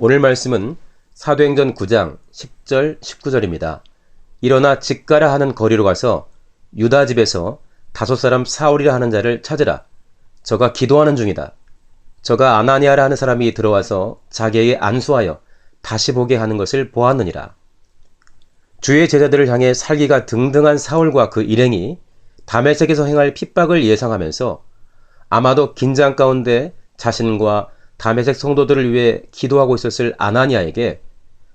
오늘 말씀은 사도행전 9장 10절 19절입니다. 일어나 집 가라 하는 거리로 가서 유다 집에서 5사람 사울이라 하는 자를 찾으라. 저가 기도하는 중이다. 저가 아나니아라 하는 사람이 들어와서 자기에게 안수하여 다시 보게 하는 것을 보았느니라. 주의 제자들을 향해 살기가 등등한 사울과 그 일행이 다메섹에서 행할 핍박을 예상하면서 아마도 긴장 가운데 자신과 다메섹 성도들을 위해 기도하고 있었을 아나니아에게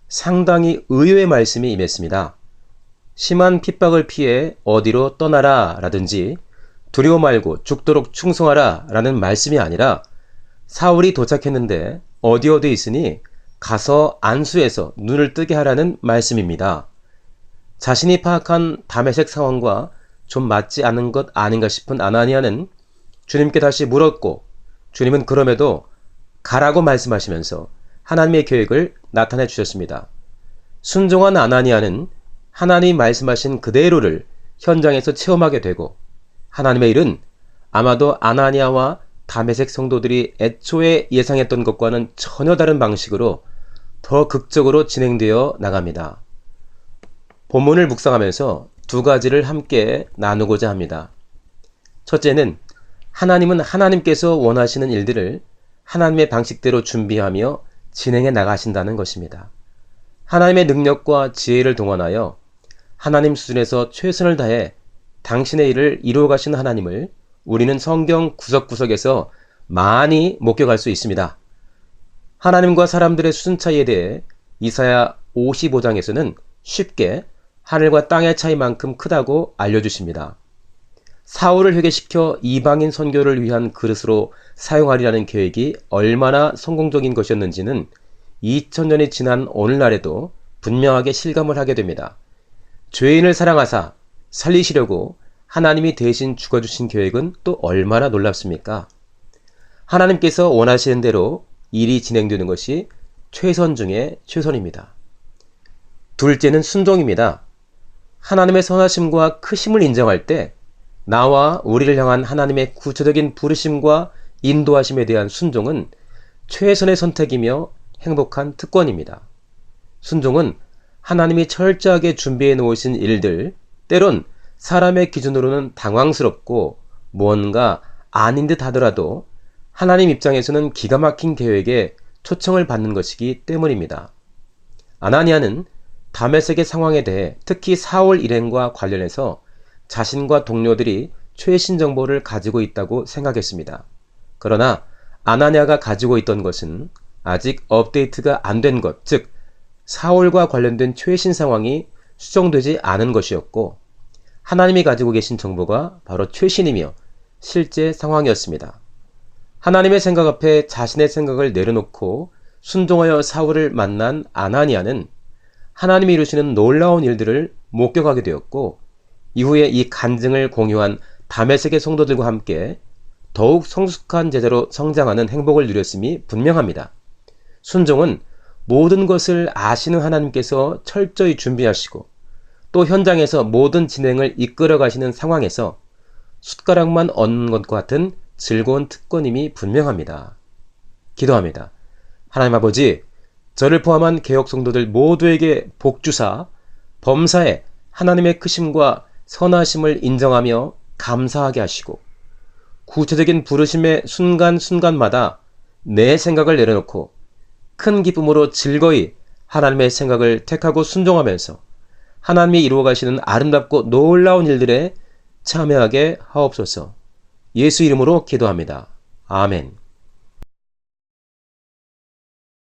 상당히 의외의 말씀이 임했습니다. 심한 핍박을 피해 어디로 떠나라 라든지 두려워 말고 죽도록 충성하라 라는 말씀이 아니라 사울이 도착했는데 어디 있으니 가서 안수해서 눈을 뜨게 하라는 말씀입니다. 자신이 파악한 다메섹 상황과 좀 맞지 않은 것 아닌가 싶은 아나니아는 주님께 다시 물었고 주님은 그럼에도 가라고 말씀하시면서 하나님의 계획을 나타내 주셨습니다. 순종한 아나니아는 하나님이 말씀하신 그대로를 현장에서 체험하게 되고 하나님의 일은 아마도 아나니아와 다메섹 성도들이 애초에 예상했던 것과는 전혀 다른 방식으로 더 극적으로 진행되어 나갑니다. 본문을 묵상하면서 두 가지를 함께 나누고자 합니다. 첫째는 하나님은 하나님께서 원하시는 일들을 하나님의 방식대로 준비하며 진행해 나가신다는 것입니다. 하나님의 능력과 지혜를 동원하여 하나님 수준에서 최선을 다해 당신의 일을 이루어 가시는 하나님을 우리는 성경 구석구석에서 많이 목격할 수 있습니다. 하나님과 사람들의 수준 차이에 대해 이사야 55장에서는 쉽게 하늘과 땅의 차이만큼 크다고 알려주십니다. 사울을 회개시켜 이방인 선교를 위한 그릇으로 사용하리라는 계획이 얼마나 성공적인 것이었는지는 2000년이 지난 오늘날에도 분명하게 실감을 하게 됩니다. 죄인을 사랑하사 살리시려고 하나님이 대신 죽어주신 계획은 또 얼마나 놀랍습니까? 하나님께서 원하시는 대로 일이 진행되는 것이 최선 중에 최선입니다. 둘째는 순종입니다. 하나님의 선하심과 크심을 인정할 때 나와 우리를 향한 하나님의 구체적인 부르심과 인도하심에 대한 순종은 최선의 선택이며 행복한 특권입니다. 순종은 하나님이 철저하게 준비해 놓으신 일들, 때론 사람의 기준으로는 당황스럽고 뭔가 아닌 듯 하더라도 하나님 입장에서는 기가 막힌 계획에 초청을 받는 것이기 때문입니다. 아나니아는 다메섹의 상황에 대해 특히 사울 일행과 관련해서 자신과 동료들이 최신 정보를 가지고 있다고 생각했습니다. 그러나 아나니아가 가지고 있던 것은 아직 업데이트가 안 된 것, 즉 사울과 관련된 최신 상황이 수정되지 않은 것이었고 하나님이 가지고 계신 정보가 바로 최신이며 실제 상황이었습니다. 하나님의 생각 앞에 자신의 생각을 내려놓고 순종하여 사울을 만난 아나니아는 하나님이 이루시는 놀라운 일들을 목격하게 되었고 이후에 이 간증을 공유한 다메섹의 성도들과 함께 더욱 성숙한 제자로 성장하는 행복을 누렸음이 분명합니다. 순종은 모든 것을 아시는 하나님께서 철저히 준비하시고 또 현장에서 모든 진행을 이끌어 가시는 상황에서 숟가락만 얹는 것과 같은 즐거운 특권임이 분명합니다. 기도합니다. 하나님 아버지, 저를 포함한 개혁 성도들 모두에게 복주사 범사에 하나님의 크심과 선하심을 인정하며 감사하게 하시고 구체적인 부르심의 순간순간마다 내 생각을 내려놓고 큰 기쁨으로 즐거이 하나님의 생각을 택하고 순종하면서 하나님이 이루어 가시는 아름답고 놀라운 일들에 참여하게 하옵소서. 예수 이름으로 기도합니다. 아멘.